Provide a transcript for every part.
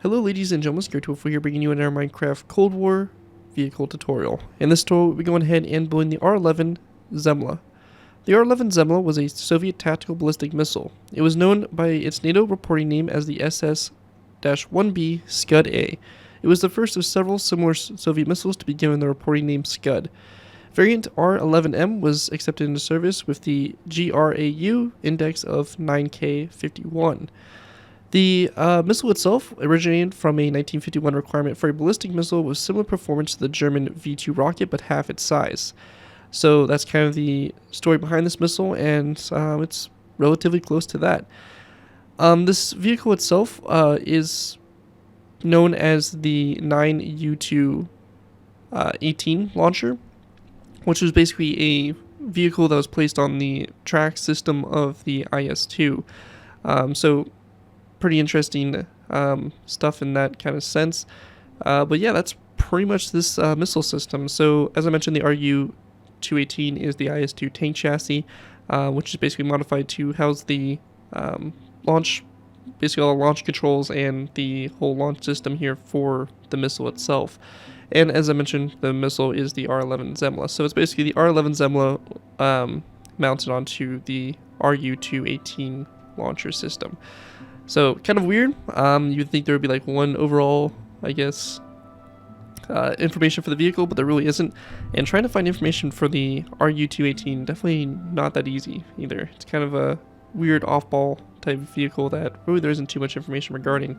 Hello ladies and gentlemen, ZPro here bringing you another Minecraft Cold War vehicle tutorial. In this tutorial we'll be going ahead and building the R-11 Zemyla. The R-11 Zemyla was a Soviet tactical ballistic missile. It was known by its NATO reporting name as the SS-1B Scud-A. It was the first of several similar Soviet missiles to be given the reporting name Scud. Variant R-11M was accepted into service with the GRAU index of 9K51. The missile itself originated from a 1951 requirement for a ballistic missile with similar performance to the German V-2 rocket, but half its size. So that's kind of the story behind this missile, and it's relatively close to that. This vehicle itself is known as the 9U2-18 launcher, which was basically a vehicle that was placed on the track system of the IS-2. So pretty interesting stuff in that kind of sense. But yeah, that's pretty much this missile system. So as I mentioned, the RU-218 is the IS-2 tank chassis, which is basically modified to house the launch, basically all the launch controls and the whole launch system here for the missile itself. And as I mentioned, the missile is the R-11 Zemyla. So it's basically the R-11 Zemyla mounted onto the RU-218 launcher system. So kind of weird. You'd think there would be like one overall, I guess, information for the vehicle, but there really isn't. And trying to find information for the RU-218, definitely not that easy either. It's kind of a weird off-ball type of vehicle that really there isn't too much information regarding.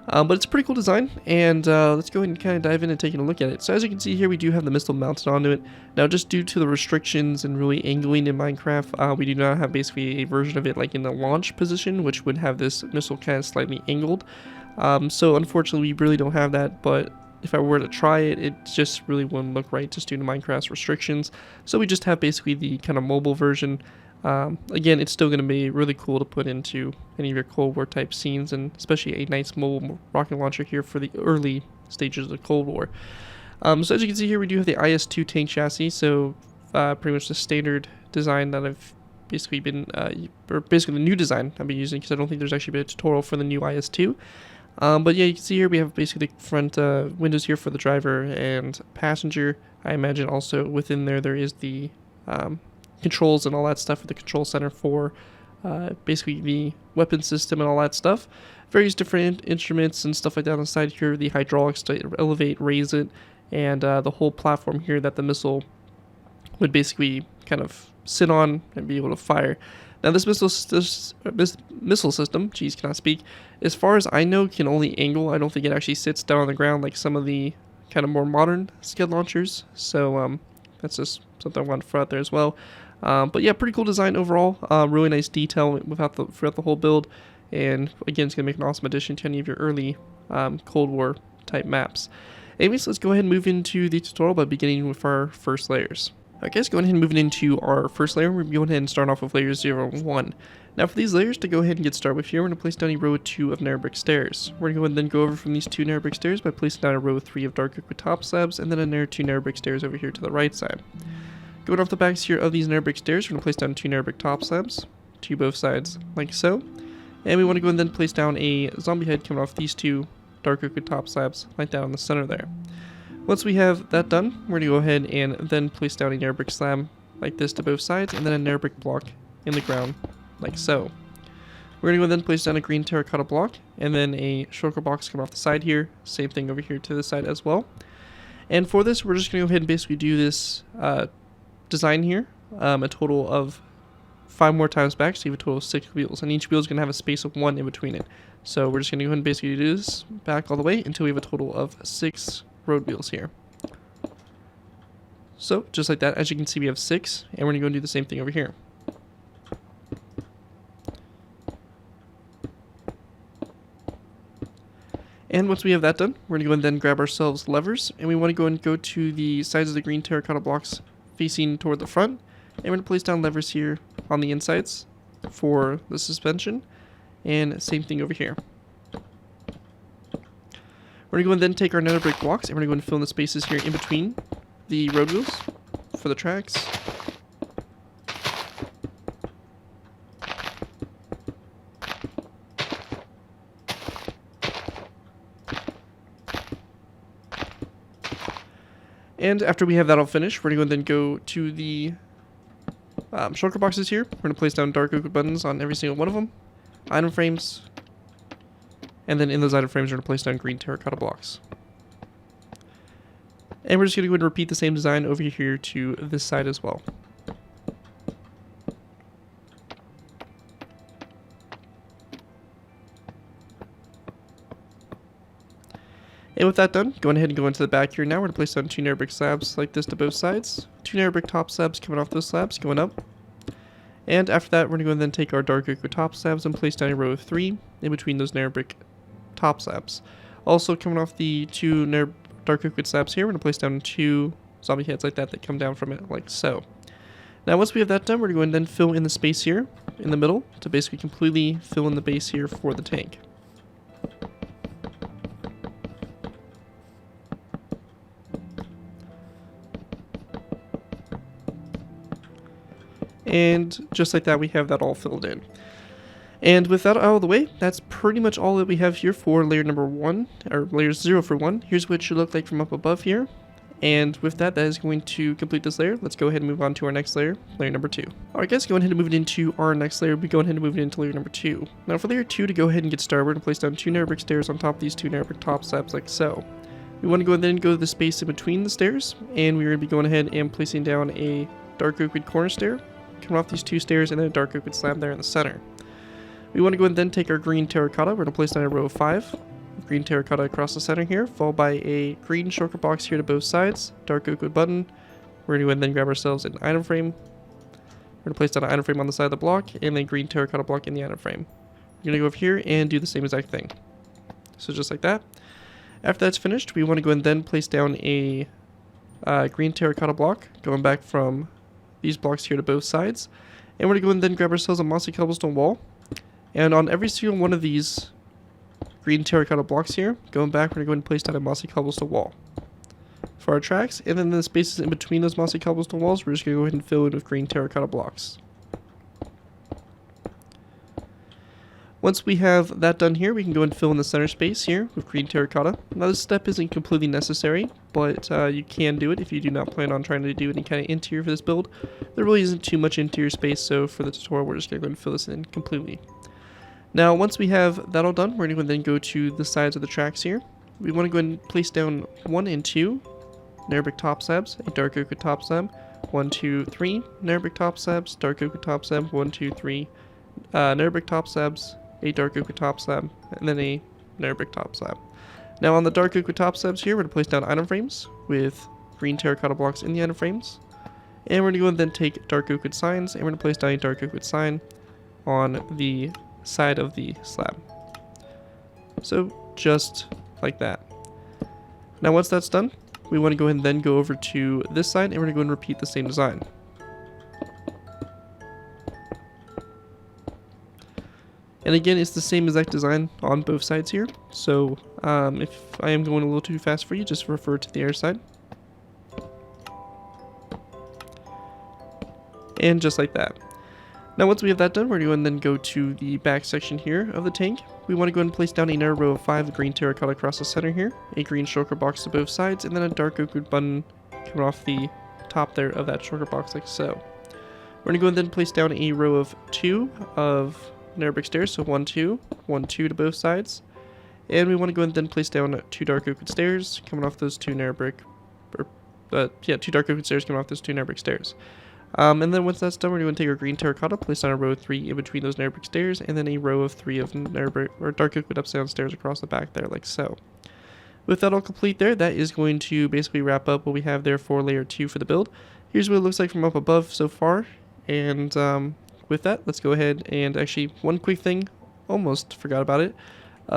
But it's a pretty cool design, and let's go ahead and kind of dive in and take a look at it. So as you can see here, we do have the missile mounted onto it. Now, just due to the restrictions and really angling in Minecraft, we do not have basically a version of it like in the launch position, which would have this missile kind of slightly angled. So unfortunately, we really don't have that, but if I were to try it, it just really wouldn't look right just due to Minecraft's restrictions. So we just have basically the kind of mobile version. Again, it's still going to be really cool to put into any of your Cold War type scenes, and especially a nice mobile rocket launcher here for the early stages of the Cold War. So as you can see here, we do have the IS-2 tank chassis, so pretty much the standard design that I've basically been, or basically the new design I've been using, because I don't think there's actually been a tutorial for the new IS-2. But yeah, you can see here we have basically the front windows here for the driver and passenger. I imagine also within there is the controls and all that stuff for the control center for basically the weapon system and all that stuff. Various different instruments and stuff like that on the side here, the hydraulics to elevate, raise it, and the whole platform here that the missile would basically kind of sit on and be able to fire. Now this missile system, geez, cannot speak, as far as I know, can only angle. I don't think it actually sits down on the ground like some of the kind of more modern Scud launchers. So that's just something I want to throw out there as well. But yeah, pretty cool design overall. Really nice detail throughout the whole build. And again, it's going to make an awesome addition to any of your early Cold War type maps. Anyways, let's go ahead and move into the tutorial by beginning with our first layers. Okay, so going ahead and moving into our first layer, we're going ahead and start off with layers 0 and 1. Now for these layers to go ahead and get started with here, we're going to place down a row 2 of nether brick stairs. We're going to go ahead and then go over from these 2 nether brick stairs by placing down a row 3 of dark oak with top slabs, and then another 2 nether brick stairs over here to the right side. Going off the backs here of these nether brick stairs, we're going to place down 2 nether brick top slabs, to both sides, like so. And we want to go and then place down a zombie head coming off these 2 dark oak with top slabs, like that on the center there. Once we have that done, we're going to go ahead and then place down a nether brick slab, like this to both sides, and then a nether brick block in the ground, like so. We're going to go and then place down a green terracotta block, and then a shulker box coming off the side here, same thing over here to the side as well. And for this, we're just going to go ahead and basically do this design here, a total of 5 more times back, so you have a total of 6 wheels, and each wheel is going to have a space of 1 in between it. So we're just going to go ahead and basically do this back all the way until we have a total of 6 road wheels here. So just like that, as you can see, we have 6, and we're going to go and do the same thing over here. And once we have that done, we're going to go and then grab ourselves levers, and we want to go and go to the sides of the green terracotta blocks facing toward the front, and we're going to place down levers here on the insides for the suspension, and same thing over here. We're going to go and then take our nether brick blocks, and we're going to go and fill in the spaces here in between the road wheels for the tracks. And after we have that all finished, we're going to then go to the shulker boxes here. We're going to place down dark oak buttons on every single one of them. Item frames. And then in those item frames, we're going to place down green terracotta blocks. And we're just going to go ahead and repeat the same design over here to this side as well. And with that done, going ahead and go into the back here now. We're going to place down 2 nether brick slabs like this to both sides. 2 nether brick top slabs coming off those slabs, going up. And after that, we're going to go and then take our dark oak top slabs and place down a row of 3 in between those nether brick top slabs. Also coming off the 2 dark oak slabs here, we're going to place down 2 zombie heads like that come down from it like so. Now once we have that done, we're going to go and then fill in the space here in the middle to basically completely fill in the base here for the tank. And just like that, we have that all filled in. And with that out of the way, that's pretty much all that we have here for layer number 1, or layer 0 for 1. Here's what it should look like from up above here. And with that, that is going to complete this layer. Let's go ahead and move on to our next layer, layer number 2. Alright guys, going ahead and move it into our next layer. We'll go ahead and move it into layer number 2. Now for layer 2, to go ahead and get started, we're going to place down 2 nether brick stairs on top of these 2 nether brick top slabs like so. We want to go ahead and go to the space in between the stairs, and we're going to be going ahead and placing down a dark oak wood corner stair coming off these 2 stairs, and then a dark oak wood slab there in the center. We want to go and then take our green terracotta. We're going to place down a row of 5 green terracotta across the center here, followed by a green shulker box here to both sides, dark oak wood button. We're going to go and then grab ourselves an item frame. We're going to place down an item frame on the side of the block, and then green terracotta block in the item frame. We're going to go over here and do the same exact thing. So just like that. After that's finished, we want to go and then place down a green terracotta block, going back from these blocks here to both sides. And we're going to go and then grab ourselves a mossy cobblestone wall. And on every single one of these green terracotta blocks here, going back, we're going to go ahead and place down a mossy cobblestone wall for our tracks. And then the spaces in between those mossy cobblestone walls, we're just going to go ahead and fill in with green terracotta blocks. Once we have that done here, we can go and fill in the center space here with green terracotta. Now this step isn't completely necessary, but you can do it if you do not plan on trying to do any kind of interior for this build. There really isn't too much interior space, so for the tutorial we're just going to go and fill this in completely. Now once we have that all done, we're going to then go to the sides of the tracks here. We want to go and place down 1 and 2 nether brick top slabs, a dark oak top slab, 1, 2, 3 nether brick top slabs, dark oak top slab, 1, 2, 3 nether brick top slabs, a dark oak top slab, and then a nether brick top slab. Now on the dark oak top slabs here, we're going to place down item frames with green terracotta blocks in the item frames. And we're going to go and then take dark oak signs, and we're going to place down a dark oak sign on the side of the slab. So just like that. Now once that's done, we want to go ahead and then go over to this side, and we're going to go and repeat the same design. And again, it's the same exact design on both sides here. So if I am going a little too fast for you, just refer to the other side. And just like that. Now once we have that done, we're going to then go to the back section here of the tank. We want to go ahead and place down another row of 5 green terracotta across the center here, a green shulker box to both sides, and then a dark oak wood button coming off the top there of that shulker box like so. We're going to go and then place down a row of 2 of nether brick stairs, so 1, 2, 1, 2 to both sides. And we want to go and then place down 2 dark oak stairs coming off those 2 nether brick, 2 dark oak stairs coming off those 2 nether brick stairs. And then once that's done, we're going to take our green terracotta, place down a row of 3 in between those nether brick stairs, and then a row of 3 of nether brick or dark oak upside down stairs across the back there, like so. With that all complete there, that is going to basically wrap up what we have there for layer 2 for the build. Here's what it looks like from up above so far, and with that, let's go ahead and actually, one quick thing, almost forgot about it.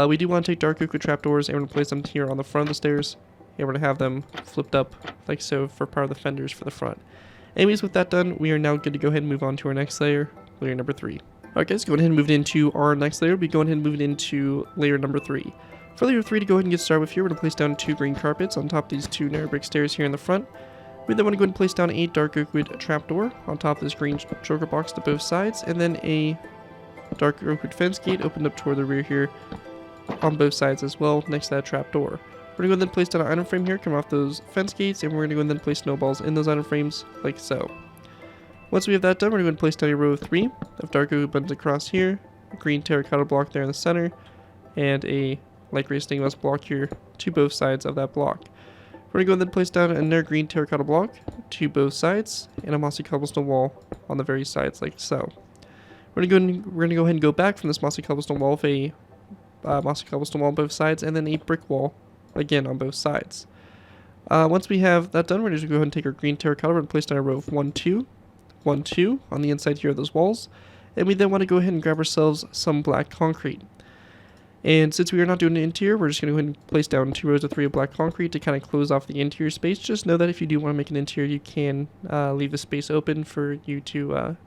We do want to take dark oak trapdoors, and we're going to place them here on the front of the stairs, and we're going to have them flipped up like so for part of the fenders for the front. Anyways, with that done, we are now good to go ahead and move on to our next layer, layer number 3. Alright guys, go ahead and move it into our next layer. We'll be going ahead and move it into layer number 3. For layer 3, to go ahead and get started with here, we're going to place down 2 green carpets on top of these 2 nether brick stairs here in the front. We then want to go ahead and place down a dark oak wood trapdoor on top of this green shulker box to both sides, and then a dark oak wood fence gate opened up toward the rear here on both sides as well, next to that trapdoor. We're going to go ahead and place down an item frame here, come off those fence gates, and we're going to go ahead and then place snowballs in those item frames, like so. Once we have that done, we're going to place down a row of 3 of dark oak buttons across here, a green terracotta block there in the center, and a light gray stained glass block here to both sides of that block. We're going to go ahead and place down another green terracotta block to both sides, and a mossy cobblestone wall on the very sides, like so. We're going to go ahead and go back from this mossy cobblestone wall with a mossy cobblestone wall on both sides, and then a brick wall again on both sides. Once we have that done, we're just going to go ahead and take our green terracotta, we're going to place down a row of 1, 2, 1, 2 on the inside here of those walls, and we then want to go ahead and grab ourselves some black concrete. And since we are not doing an interior, we're just going to go ahead and place down 2 rows of 3 of black concrete to kind of close off the interior space. Just know that if you do want to make an interior, you can leave the space open for you to,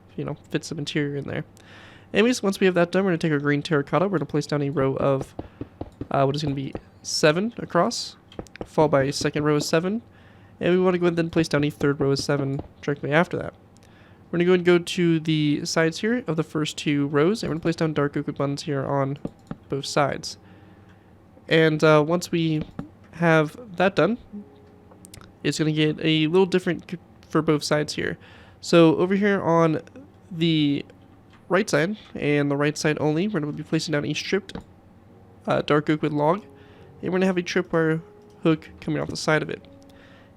fit some interior in there. Anyways, once we have that done, we're going to take our green terracotta, we're going to place down a row of what is going to be 7 across, followed by a second row of 7, and we want to go ahead and then place down a third row of 7 directly after that. We're going to go and go to the sides here of the first 2 rows, and we're going to place down dark oak buttons here on both sides. And once we have that done, it's going to get a little different for both sides here. So over here on the right side, and the right side only, we're going to be placing down a stripped dark oak wood log, and we're going to have a tripwire hook coming off the side of it.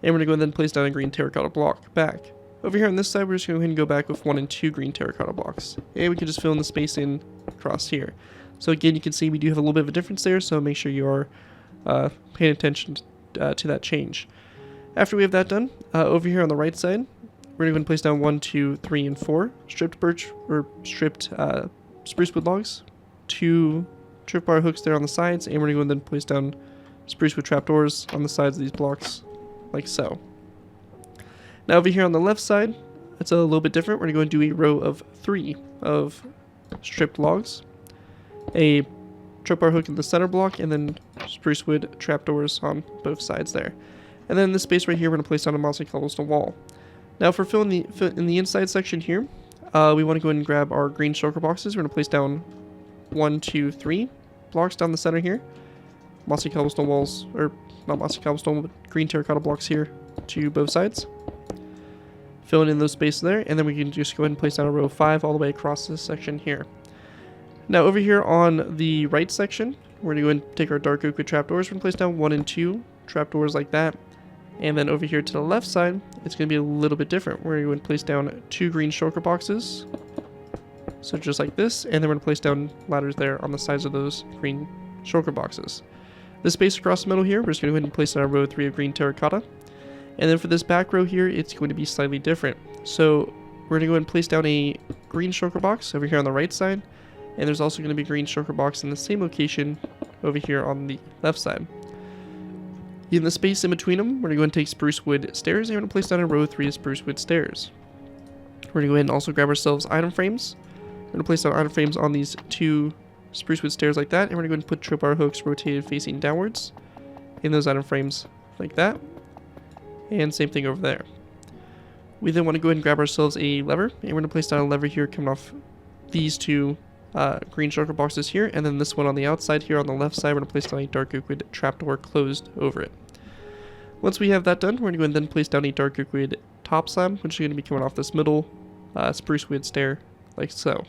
And we're going to go and then place down a green terracotta block back. Over here on this side, we're just going to go ahead and go back with 1 and 2 green terracotta blocks. And we can just fill in the space in across here. So again, you can see we do have a little bit of a difference there, so make sure you are paying attention to that change. After we have that done, over here on the right side, we're going to place down 1, 2, 3, and 4 stripped birch or stripped spruce wood logs, 2 tripwire hooks there on the sides, and we're going to go and then place down spruce wood trapdoors on the sides of these blocks, like so. Now over here on the left side, it's a little bit different. We're going to go and do a row of 3 of stripped logs, a tripwire hook in the center block, and then spruce wood trapdoors on both sides there. And then in this space right here, we're going to place down a mossy cobblestone wall. Now for filling in the inside section here, we want to go ahead and grab our green shulker boxes. We're going to place down 1, 2, 3 blocks down the center here. Mossy cobblestone walls, or not mossy cobblestone, but green terracotta blocks here to both sides. Filling in those spaces there, and then we can just go ahead and place down a row of 5 all the way across this section here. Now over here on the right section, we're going to go ahead and take our dark oak wood trapdoors. We're going to place down 1 and 2 trapdoors like that. And then over here to the left side, it's going to be a little bit different. We're going to place down 2 green shulker boxes, so just like this, and then we're going to place down ladders there on the sides of those green shulker boxes. This space across the middle here, we're just going to go ahead and place down a row of 3 of green terracotta. And then for this back row here, it's going to be slightly different. So we're going to go ahead and place down a green shulker box over here on the right side, and there's also going to be a green shulker box in the same location over here on the left side. In the space in between them, we're going to go ahead and take spruce wood stairs, and we're going to place down a row of 3 of spruce wood stairs. We're going to go ahead and also grab ourselves item frames. We're going to place down item frames on these 2 spruce wood stairs like that, and we're going to go ahead and put tripwire hooks rotated facing downwards in those item frames like that. And same thing over there. We then want to go ahead and grab ourselves a lever, and we're going to place down a lever here coming off these 2 green shulker boxes here, and then this one on the outside here on the left side, we're going to place down a dark oak wood trapdoor closed over it. Once we have that done, we're going to go ahead and then place down a dark oak wood top slab, which is going to be coming off this middle spruce wood stair, like so.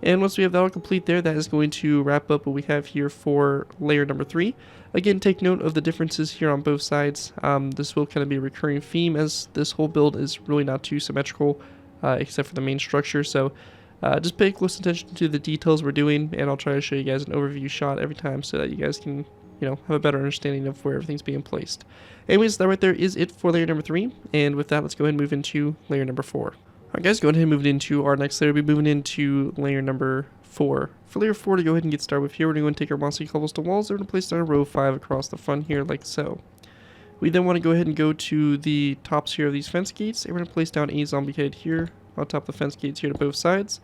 And once we have that all complete there, that is going to wrap up what we have here for layer number 3. Again, take note of the differences here on both sides. This will kind of be a recurring theme, as this whole build is really not too symmetrical, except for the main structure. So just pay close attention to the details we're doing, and I'll try to show you guys an overview shot every time so that you guys can, have a better understanding of where everything's being placed. Anyways, that right there is it for layer number 3. And with that, let's go ahead and move into layer number 4. Alright guys, go ahead and move into our next layer. We'll be moving into layer number 4. For layer 4, to go ahead and get started with here, we're going to take our mossy cobblestone walls. We're going to place down a row of 5 across the front here, like so. We then want to go ahead and go to the tops here of these fence gates, and we're going to place down a zombie head here on top of the fence gates here to both sides.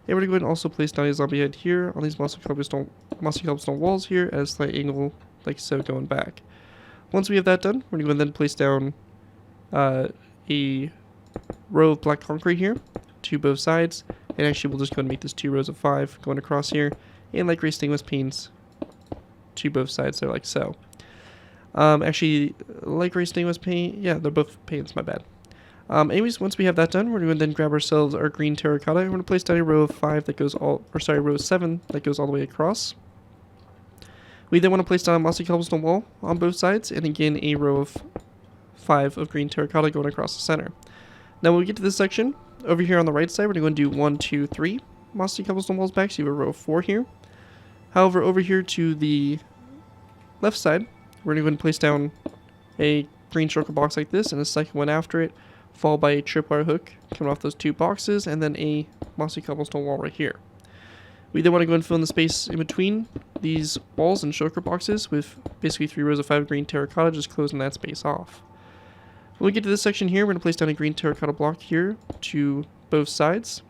And we're going to go ahead and also place down a zombie head here on these mossy cobblestone walls here at a slight angle, like so, going back. Once we have that done, we're going to go ahead and then place down a row of black concrete here to both sides, and actually we'll just go and make this 2 rows of 5 going across here, and light gray stainless panes to both sides there, like so. Actually, light gray stainless paint. Yeah, they're both paints, my bad. Anyways, once we have that done, we're going to then grab ourselves our green terracotta. We're going to place down a row of 5 that goes all, or sorry, row of 7 that goes all the way across. We then want to place down a mossy cobblestone wall on both sides, and again a row of 5 of green terracotta going across the center. Now when we get to this section, over here on the right side, we're going to do 1, 2, 3 mossy cobblestone walls back, so you have a row of 4 here. However, over here to the left side, we're going to place down a green shulker box like this, and a second one after it, followed by a tripwire hook coming off those 2 boxes, and then a mossy cobblestone wall right here. We then want to go and fill in the space in between these walls and shulker boxes with basically 3 rows of 5 green terracotta, just closing that space off. When we get to this section here, we're going to place down a green terracotta block here to both sides.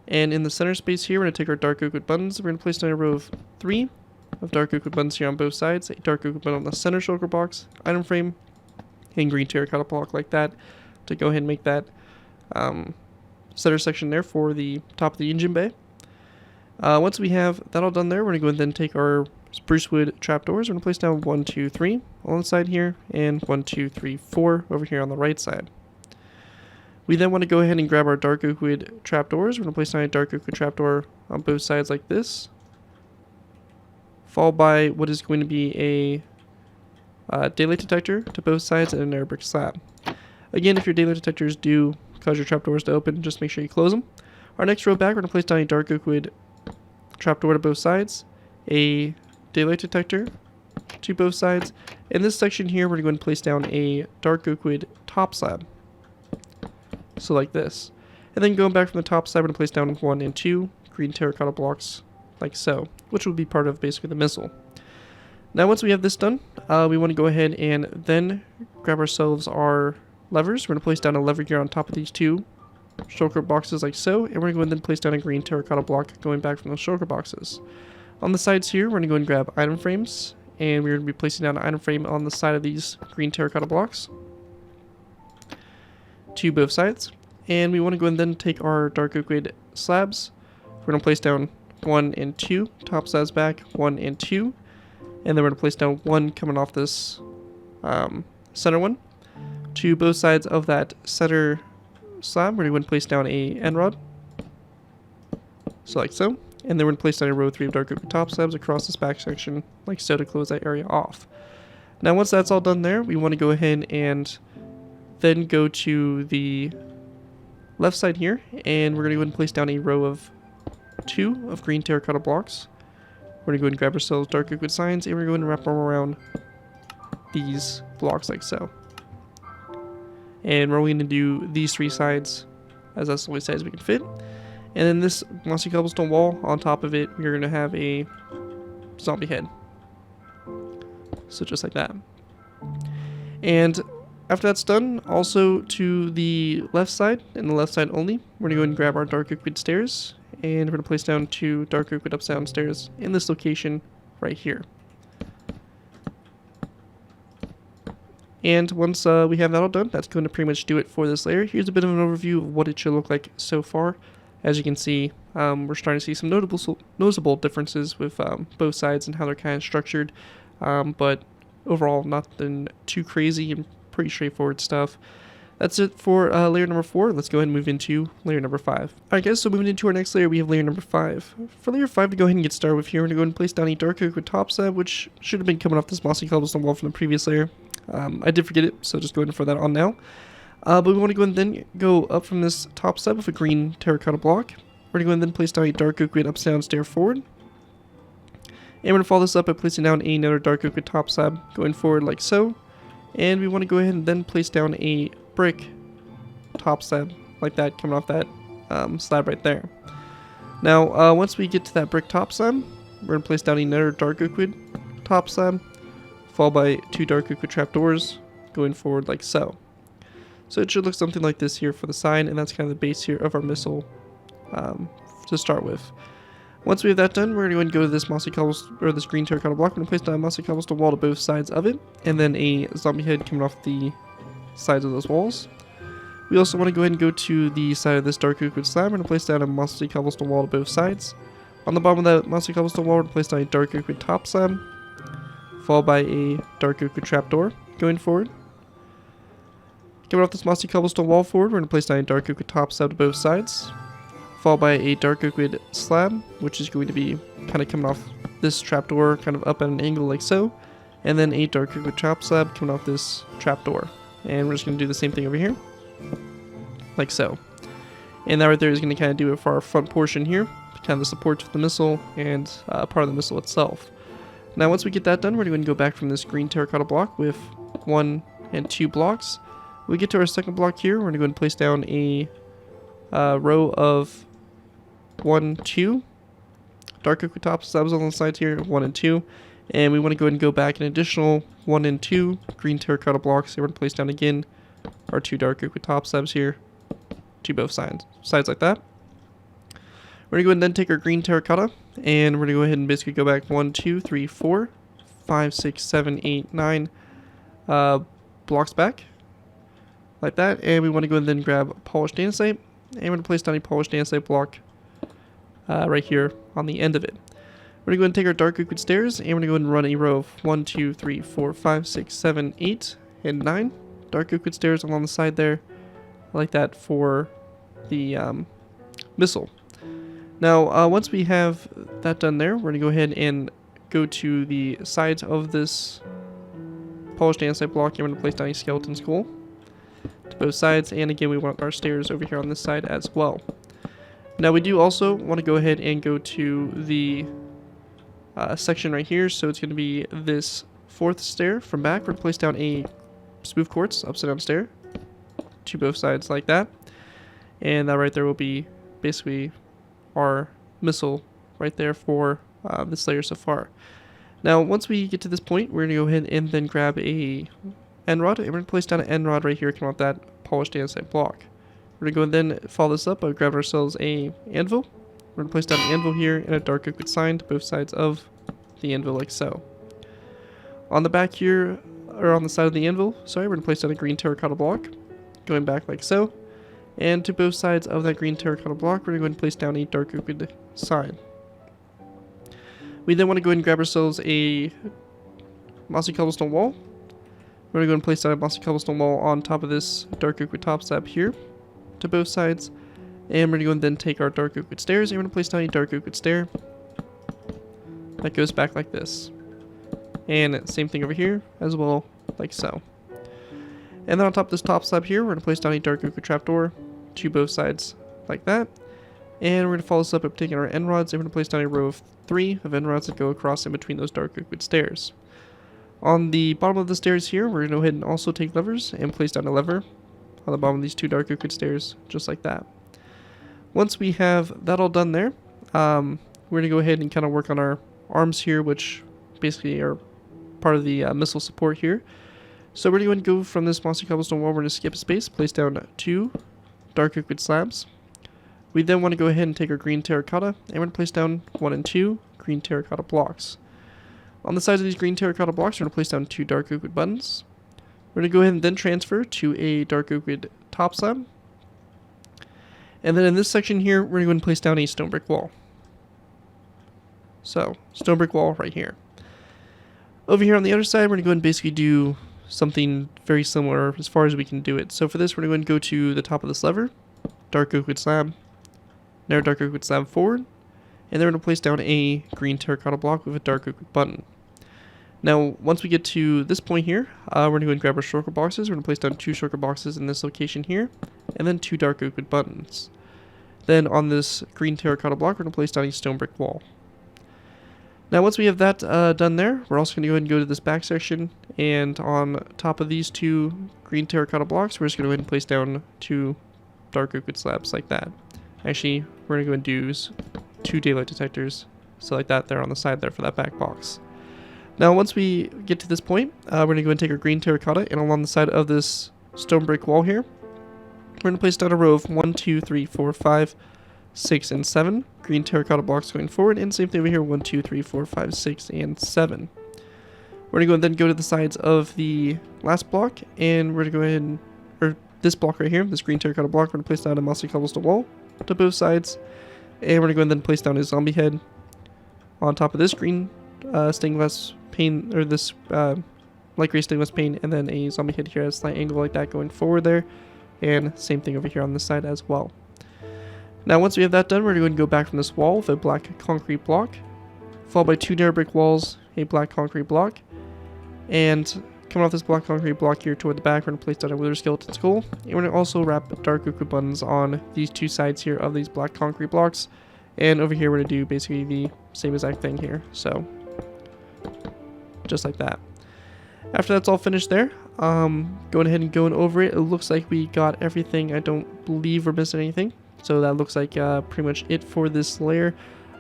And in the center space here, we're going to take our dark oak wood buttons. We're going to place down a row of 3 of dark oak wood buttons here on both sides, a dark oak wood button on the center shulker box, item frame, and green terracotta block like that to go ahead and make that center section there for the top of the engine bay. Once we have that all done there, we're going to go and then take our spruce wood trapdoors. We're going to place down 1, 2, 3 on the side here, and 1, 2, 3, 4 over here on the right side. We then want to go ahead and grab our dark oak wood trapdoors. We're going to place down a dark oak wood trapdoor on both sides like this, followed by what is going to be a daylight detector to both sides and an air brick slab. Again, if your daylight detectors do cause your trapdoors to open, just make sure you close them. Our next row back, we're going to place down a dark oak wood trapdoor to both sides, a daylight detector to both sides. In this section here, we're going to place down a dark oak wood top slab, so like this. And then going back from the top side, we're going to place down 1 and 2 green terracotta blocks like so, which will be part of basically the missile. Now once we have this done, we want to go ahead and then grab ourselves our levers. We're going to place down a lever here on top of these 2 shulker boxes like so, and we're going to then place down a green terracotta block going back from those shulker boxes. On the sides here, we're going to go and grab item frames, and we're going to be placing down an item frame on the side of these green terracotta blocks to both sides. And we want to go and then take our dark oak wood slabs. We're going to place down 1 and 2 top slabs back, 1 and 2, and then we're going to place down 1 coming off this center one to both sides of that center slab. We're going to place down a end rod, so like so, and then we're going to place down a row of 3 of dark oak top slabs across this back section like so to close that area off. Now once that's all done there, we want to go ahead and then go to the left side here, and we're going to go ahead and place down a row of 2 of green terracotta blocks. We're going to go ahead and grab ourselves dark oak wood signs, and we're going to wrap them around these blocks like so. And we're only going to do these 3 sides, as that's the only size we can fit. And then this mossy cobblestone wall, on top of it, we're going to have a zombie head. So just like that. And after that's done, also to the left side, and the left side only, we're going to go ahead and grab our dark oak wood stairs, and we're going to place down 2 dark oak wood upside down stairs in this location right here. And once we have that all done, that's going to pretty much do it for this layer. Here's a bit of an overview of what it should look like so far. As you can see, we're starting to see some noticeable differences with both sides and how they're kind of structured. But overall, nothing too crazy and pretty straightforward stuff. That's it for layer number 4. Let's go ahead and move into layer number 5. Alright guys, so moving into our next layer, we have layer number 5. For layer 5 to go ahead and get started with here, we're going to go ahead and place down a dark oak wood top slab, which should have been coming off this mossy cobblestone wall from the previous layer. I did forget it, so just go ahead and throw that on now. But we want to go ahead and then go up from this top slab with a green terracotta block. We're going to go ahead and then place down a dark oak wood upside down stair forward. And we're going to follow this up by placing down another dark oak wood top slab going forward like so. And we want to go ahead and then place down a brick top slab like that coming off that slab right there. Now once we get to that brick top slab, we're going to place down another dark oak wood top slab, followed by 2 dark oak wood trapdoors going forward like so. So it should look something like this here for the side, and that's kind of the base here of our missile to start with. Once we have that done, we're going to go to this mossy cobblestone, or this green terracotta block. We're going to place down a mossy cobblestone wall to both sides of it, and then a zombie head coming off the sides of those walls. We also want to go ahead and go to the side of this dark oak wood slab. We're going to place down a mossy cobblestone wall to both sides. On the bottom of that mossy cobblestone wall, we're going to place down a dark oak wood top slab, followed by a dark oak wood trapdoor going forward. Coming off this mossy cobblestone wall forward, we're going to place down a dark oak wood top slab to both sides, followed by a dark oak wood slab, which is going to be kind of coming off this trapdoor, kind of up at an angle like so, and then a dark oak wood top slab coming off this trapdoor. And we're just going to do the same thing over here, like so. And that right there is going to kind of do it for our front portion here, kind of the support to the missile and part of the missile itself. Now once we get that done, we're going to go back from this green terracotta block with 1 and 2 blocks. When we get to our second block here, we're going to go ahead and place down a row of 1, 2 dark oak wood top slabs on the sides here, 1 and 2. And we want to go ahead and go back an additional 1 and 2 green terracotta blocks. So we're going to place down again our 2 dark oak wood top slabs here to both sides like that. We're going to go ahead and then take our green terracotta, and we're going to go ahead and basically go back 1, 2, 3, 4, 5, 6, 7, 8, 9 blocks back, like that. And we want to go ahead and then grab polished andesite, and we're going to place down a polished andesite block right here on the end of it. We're going to go ahead and take our dark oak wood stairs, and we're going to go ahead and run a row of 1, 2, 3, 4, 5, 6, 7, 8, and 9 dark oak wood stairs along the side there, like that for the missile. Now, once we have that done there, we're going to go ahead and go to the sides of this polished andesite block, and we're going to place down a skeleton skull to both sides, and again, we want our stairs over here on this side as well. Now, we do also want to go ahead and go to the section right here, so it's going to be this 4th stair from back. We're going to place down a smooth quartz upside down stair to both sides like that, and that right there will be basically our missile right there for this layer so far. Now once we get to this point, we're going to go ahead and then grab a end rod, and we're going to place down an end rod right here coming off that polished andesite block. We're going to go and then follow this up by grabbing ourselves a anvil. We're going to place down an anvil here and a dark oak wood sign to both sides of the anvil like so. On the back here, or on the side of the anvil, sorry, we're going to place down a green terracotta block going back like so. And to both sides of that green terracotta block, we're going to go ahead and place down a dark oak wood sign. We then want to go ahead and grab ourselves a mossy cobblestone wall. We're going to go ahead and place down a mossy cobblestone wall on top of this dark oak wood top slab here to both sides. And we're going to go and then take our dark oak wood stairs, and we're going to place down a dark oak wood stair that goes back like this. And same thing over here as well, like so. And then on top of this top slab here, we're going to place down a dark oak wood trapdoor to both sides like that. And we're going to follow this up by taking our end rods, and we're going to place down a row of 3 of end rods that go across in between those dark oak wood stairs. On the bottom of the stairs here, we're going to go ahead and also take levers and place down a lever on the bottom of these 2 dark oak wood stairs, just like that. Once we have that all done there, we're going to go ahead and kind of work on our arms here, which basically are part of the missile support here. So we're going to go from this mossy cobblestone wall, we're going to skip a space, place down 2 dark oak wood slabs. We then want to go ahead and take our green terracotta, and we're going to place down 1 and 2 green terracotta blocks. On the sides of these green terracotta blocks, we're going to place down 2 dark oak wood buttons. We're going to go ahead and then transfer to a dark oak wood top slab. And then in this section here, we're going to place down a stone brick wall. So, stone brick wall right here. Over here on the other side, we're going to go ahead and basically do something very similar as far as we can do it. So for this, we're going to go to the top of this lever, dark oak wood slab, now dark oak wood slab forward, and then we're going to place down a green terracotta block with a dark oak wood button. Now, once we get to this point here, we're going to go and grab our shulker boxes. We're going to place down 2 shulker boxes in this location here, and then 2 dark oak wood buttons. Then on this green terracotta block, we're going to place down a stone brick wall. Now, once we have that done there, we're also going to go ahead and go to this back section, and on top of these 2 green terracotta blocks, we're just going to go ahead and place down 2 dark oak wood slabs like that. Actually, we're going to go and use 2 daylight detectors, so like that there on the side there for that back box. Now, once we get to this point, we're going to go and take our green terracotta, and along the side of this stone brick wall here, we're going to place down a row of 1, 2, 3, 4, 5, 6, and 7 green terracotta blocks going forward, and same thing over here, 1, 2, 3, 4, 5, 6, and 7. We're going to go and then go to the sides of the last block, and we're going to go ahead and, or this block right here, this green terracotta block, we're going to place down a mossy cobblestone wall to both sides, and we're going to go and then place down a zombie head on top of this green stained glass pane, or this light gray stainless pane, and then a zombie head here at a slight angle like that going forward there, and same thing over here on this side as well. Now once we have that done, we're going to go back from this wall with a black concrete block, followed by 2 narrow brick walls, a black concrete block, and coming off this black concrete block here toward the back, we're going to place down a wither skeleton skull, and we're going to also wrap dark oak wood buttons on these 2 sides here of these black concrete blocks, and over here we're going to do basically the same exact thing here, so just like that. After that's all finished there, going ahead and going over it, it looks like we got everything. I don't believe we're missing anything, so that looks like pretty much it for this layer.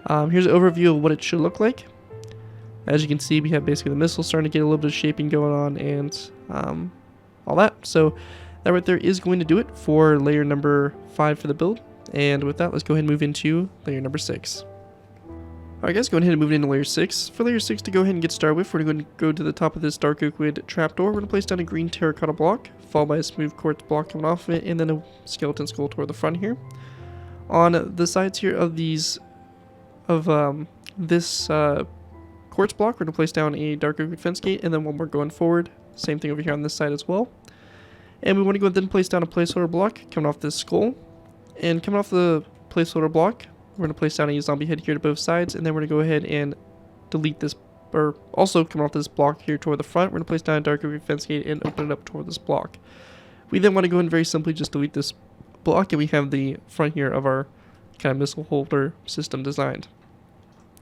Here's an overview of what it should look like. As you can see, we have basically the missile starting to get a little bit of shaping going on, and all that. So that right there is going to do it for layer number 5 for the build. And with that, let's go ahead and move into layer number 6. Alright guys, going ahead and move into layer 6. For layer 6 to go ahead and get started with, we're going to go to the top of this dark oak wood trapdoor. We're going to place down a green terracotta block, followed by a smooth quartz block coming off of it, and then a skeleton skull toward the front here. On the sides here of these, this quartz block, we're going to place down a dark oak wood fence gate, and then one more going forward. Same thing over here on this side as well. And we want to go ahead and place down a placeholder block coming off this skull. And coming off the placeholder block, we're going to place down a zombie head here to both sides, and then we're going to go ahead and delete this, or also coming off this block here toward the front, we're going to place down a dark oak fence gate and open it up toward this block. We then want to go ahead and very simply just delete this block, and we have the front here of our kind of missile holder system designed.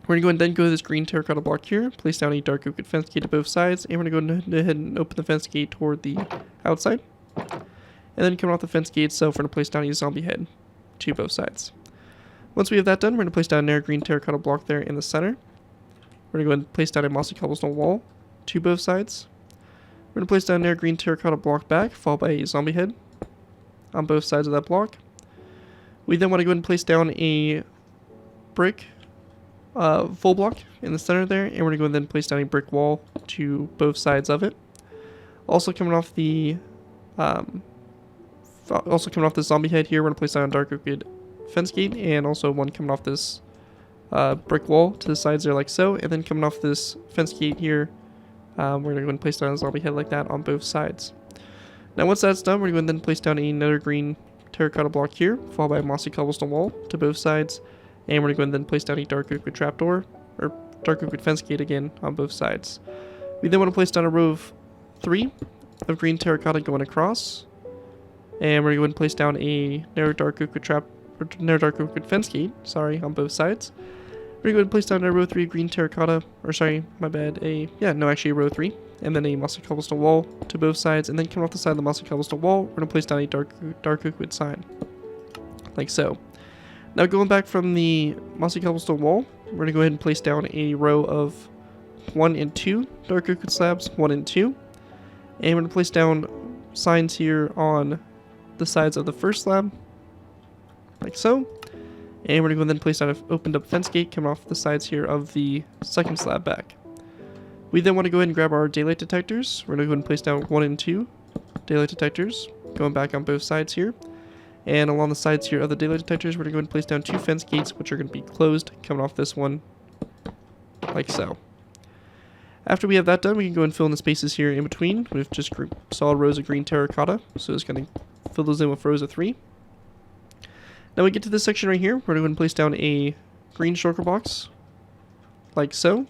We're going to go and then go to this green terracotta block here, place down a dark oak fence gate to both sides, and we're going to go ahead and open the fence gate toward the outside. And then coming off the fence gate itself, we're going to place down a zombie head to both sides. Once we have that done, we're going to place down a narrow green terracotta block there in the center. We're going to go ahead and place down a mossy cobblestone wall to both sides. We're going to place down a narrow green terracotta block back, followed by a zombie head on both sides of that block. We then want to go ahead and place down a brick full block in the center there, and we're going to go ahead and then place down a brick wall to both sides of it. Also coming off the zombie head here, we're going to place down a dark oak wood fence gate, and also one coming off this brick wall to the sides there like so, and then coming off this fence gate here, we're going to go and place down a zombie head like that on both sides. Now once that's done, we're going to then place down another green terracotta block here, followed by a mossy cobblestone wall to both sides, and we're going to go and then place down a dark oak wood trapdoor, or dark oak wood fence gate again on both sides. We then want to place down a row of 3 of green terracotta going across, and we're going to place down a narrow dark oak wood fence gate, on both sides. We're going to place down a row 3 green terracotta, or sorry, my bad, actually a row 3, and then a mossy cobblestone wall to both sides, and then coming off the side of the mossy cobblestone wall, we're going to place down a dark oak wood sign, like so. Now going back from the mossy cobblestone wall, we're going to go ahead and place down a row of 1 and 2 dark oak wood slabs, 1 and 2, and we're going to place down signs here on the sides of the first slab, like so. And we're going to go and then place down an opened up fence gate coming off the sides here of the second slab back. We then want to go ahead and grab our daylight detectors. We're going to go ahead and place down 1 and 2 daylight detectors, going back on both sides here. And along the sides here of the daylight detectors, we're going to go ahead and place down 2 fence gates, which are going to be closed, coming off this one, like so. After we have that done, we can go and fill in the spaces here in between with just solid rows of green terracotta. So just going to fill those in with rows of 3. Now we get to this section right here, we're going to go and place down a green shulker box, like so,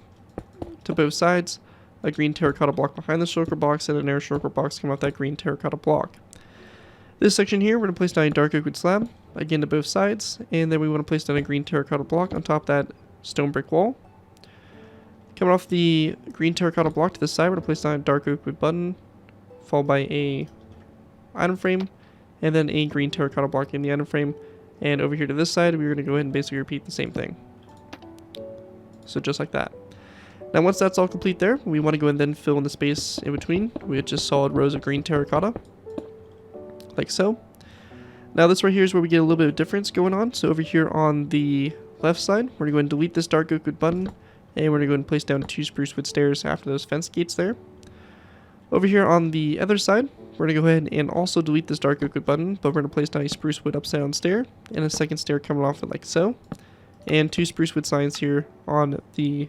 to both sides, a green terracotta block behind the shulker box, and a narrow shulker box coming off that green terracotta block. This section here, we're going to place down a dark oak wood slab, again to both sides, and then we want to place down a green terracotta block on top of that stone brick wall. Coming off the green terracotta block to the side, we're going to place down a dark oak wood button, followed by a item frame, and then a green terracotta block in the item frame. And over here to this side, we're going to go ahead and basically repeat the same thing. So just like that. Now once that's all complete there, we want to go and then fill in the space in between with just solid rows of green terracotta, like so. Now this right here is where we get a little bit of difference going on. So over here on the left side, we're going to go and delete this dark oak wood button, and we're going to go and place down 2 spruce wood stairs after those fence gates there. Over here on the other side, we're going to go ahead and also delete this dark oak wood button, but we're going to place down a spruce wood upside down stair, and a second stair coming off it like so, and 2 spruce wood signs here on the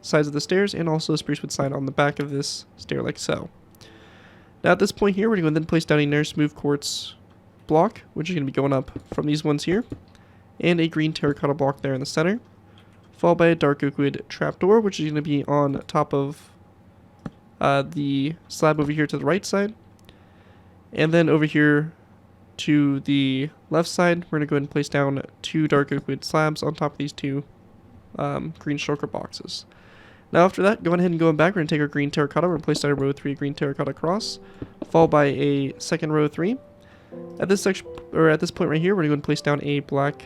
sides of the stairs, and also a spruce wood sign on the back of this stair like so. Now at this point here, we're going to then place down another smooth quartz block, which is going to be going up from these ones here, and a green terracotta block there in the center, followed by a dark oak wood trapdoor, which is going to be on top of the slab over here to the right side. And then over here to the left side, we're going to go ahead and place down 2 dark oak wood slabs on top of these 2 green shulker boxes. Now after that, going ahead and going back, we're going to take our green terracotta, we're going to place down a row of 3 green terracotta cross, followed by a second row of 3. At this section, or at this point right here, we're going to go and place down a black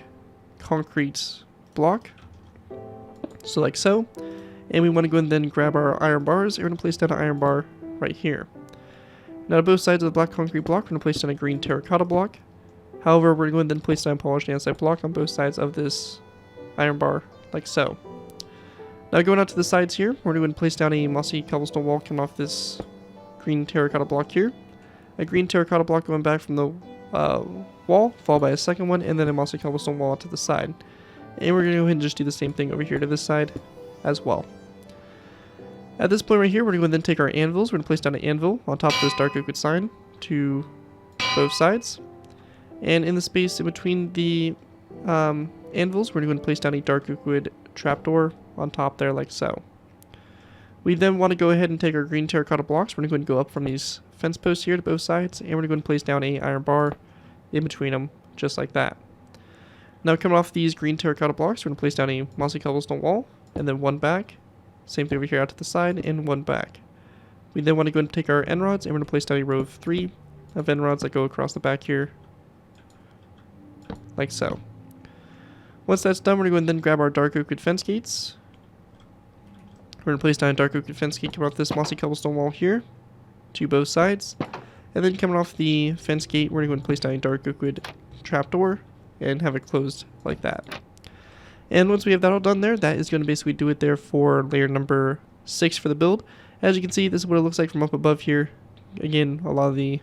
concrete block, so like so. And we want to go and then grab our iron bars, and we're going to place down an iron bar right here. Now to both sides of the black concrete block, we're going to place down a green terracotta block. However, we're going to then place down a polished andesite block on both sides of this iron bar, like so. Now going out to the sides here, we're going to place down a mossy cobblestone wall coming off this green terracotta block here. A green terracotta block going back from the wall, followed by a second one, and then a mossy cobblestone wall to the side. And we're going to go ahead and just do the same thing over here to this side as well. At this point right here, we're going to then take our anvils. We're going to place down an anvil on top of this dark oak wood sign to both sides. And in the space in between the anvils, we're going to place down a dark oak wood trapdoor on top there like so. We then want to go ahead and take our green terracotta blocks. We're going to go up from these fence posts here to both sides, and we're going to go and place down a iron bar in between them, just like that. Now coming off these green terracotta blocks, we're going to place down a mossy cobblestone wall, and then one back. Same thing over here out to the side, and one back. We then want to go and take our end rods, and we're going to place down a row of 3 of end rods that go across the back here, like so. Once that's done, we're going to go and then grab our dark oak wood fence gates. We're going to place down a dark oak wood fence gate coming off this mossy cobblestone wall here to both sides. And then coming off the fence gate, we're going to place down a dark oak wood trapdoor and have it closed like that. And once we have that all done there, that is going to basically do it there for layer number 6 for the build. As you can see, this is what it looks like from up above here. Again, a lot of the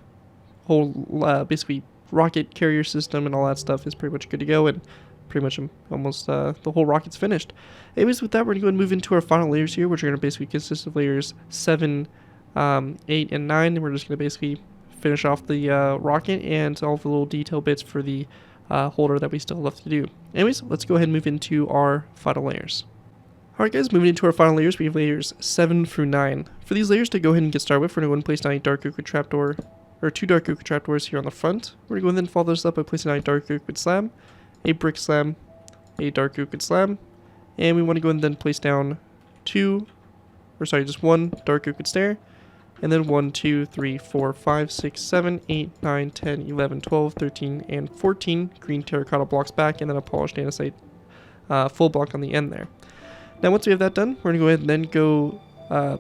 whole basically rocket carrier system and all that stuff is pretty much good to go, and pretty much almost the whole rocket's finished. Anyways, with that, we're going to go and move into our final layers here, which are going to basically consist of layers 7, 8, and 9. And we're just going to basically finish off the rocket and all the little detail bits for the holder that we still have left to do. Anyways, let's go ahead and move into our final layers. Alright guys, moving into our final layers, we have layers 7 through 9. For these layers to go ahead and get started with, we're going to go and place down a dark oak wood trapdoor, or 2 dark oak wood trapdoors here on the front. We're going to go and then follow those up by placing down a dark oak wood slab, a brick slab, a dark oak wood slab, and we want to go and then place down just one dark oak wood stair, and then 1, 2, 3, 4, 5, 6, 7, 8, 9, 10, 11, 12, 13, and 14 green terracotta blocks back, and then a polished andesite full block on the end there. Now once we have that done, we're going to go ahead and then go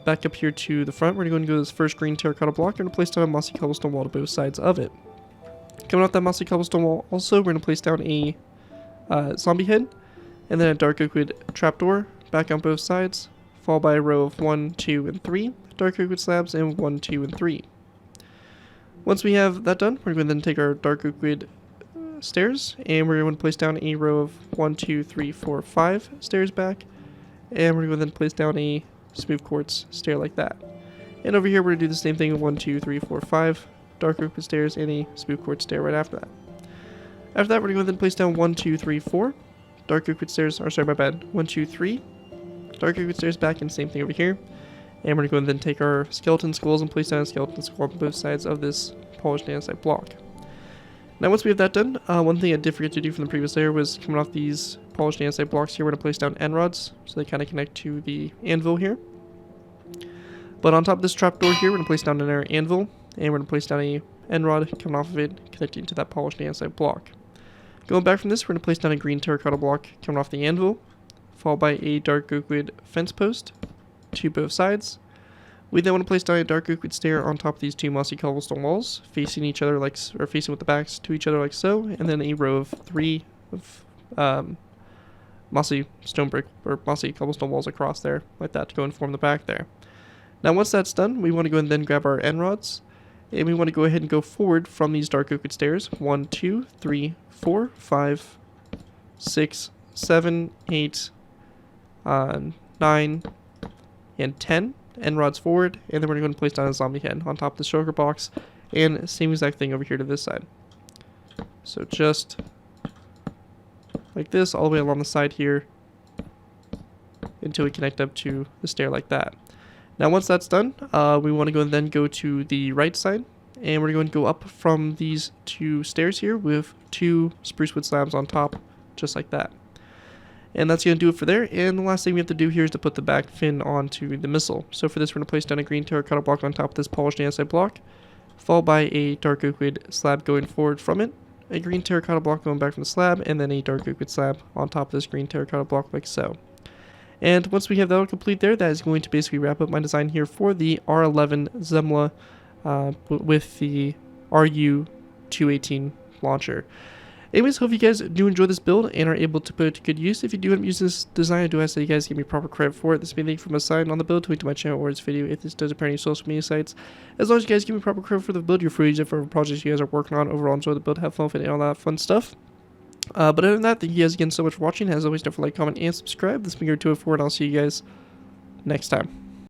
back up here to the front. We're going to go to this first green terracotta block. We're going to place down a mossy cobblestone wall to both sides of it. Coming off that mossy cobblestone wall also, we're going to place down a zombie head, and then a dark oak wood trapdoor back on both sides, followed by a row of 1, 2, and 3 dark oak wood slabs, and 1, 2, and 3. Once we have that done, we're going to then take our dark oak wood stairs, and we're going to place down a row of 1, 2, 3, 4, 5 stairs back, and we're going to then place down a smooth quartz stair like that. And over here, we're going to do the same thing with 1, 2, 3, 4, 5 dark oak wood stairs and a smooth quartz stair right after that. After that, we're going to then place down 1, 2, 3, 4 dark oak wood stairs, or sorry, my bad, 1, 2, 3 dark oak wood stairs back, and same thing over here. And we're going to go and then take our skeleton skulls and place down a skeleton skull on both sides of this polished andesite block. Now once we have that done, one thing I did forget to do from the previous layer was coming off these polished andesite blocks here, we're going to place down end rods, so they kind of connect to the anvil here. But on top of this trapdoor here, we're going to place down another anvil, and we're going to place down a end rod coming off of it, connecting to that polished andesite block. Going back from this, we're going to place down a green terracotta block coming off the anvil, followed by a dark oak wood fence post to both sides. We then want to place down a dark oak wood stair on top of these 2 mossy cobblestone walls, facing each other or facing with the backs to each other like so, and then a row of 3 of mossy stone brick or mossy cobblestone walls across there like that to go and form the back there. Now once that's done, we want to go and then grab our end rods, and we want to go ahead and go forward from these dark oak wood stairs 1, 2, 3, 4, 5, 6, 7, 8, 9, and 10 end rods forward, and then we're going to place down a zombie head on top of the stroker box, and same exact thing over here to this side. So just like this all the way along the side here until we connect up to the stair like that. Now once that's done, we want to then go to the right side, and we're going to go up from these 2 stairs here with 2 spruce wood slabs on top, just like that. And that's going to do it for there, and the last thing we have to do here is to put the back fin onto the missile. So for this, we're going to place down a green terracotta block on top of this polished andesite block, followed by a dark oak wood slab going forward from it, a green terracotta block going back from the slab, and then a dark oak wood slab on top of this green terracotta block like so. And once we have that all complete there, that is going to basically wrap up my design here for the R-11 Zemyla with the RU-218 launcher. Anyways, hope you guys do enjoy this build and are able to put it to good use. If you do end up using this design, I do ask that you guys give me proper credit for it. This may be linked from a side on the build, to link to my channel or its video if this does appear on any social media sites. As long as you guys give me proper credit for the build, you're free to use it for projects you guys are working on. Overall, enjoy the build, have fun with it, and all that fun stuff. But other than that, thank you guys again so much for watching. As always, don't forget to like, comment, and subscribe. This has been your 204, and I'll see you guys next time.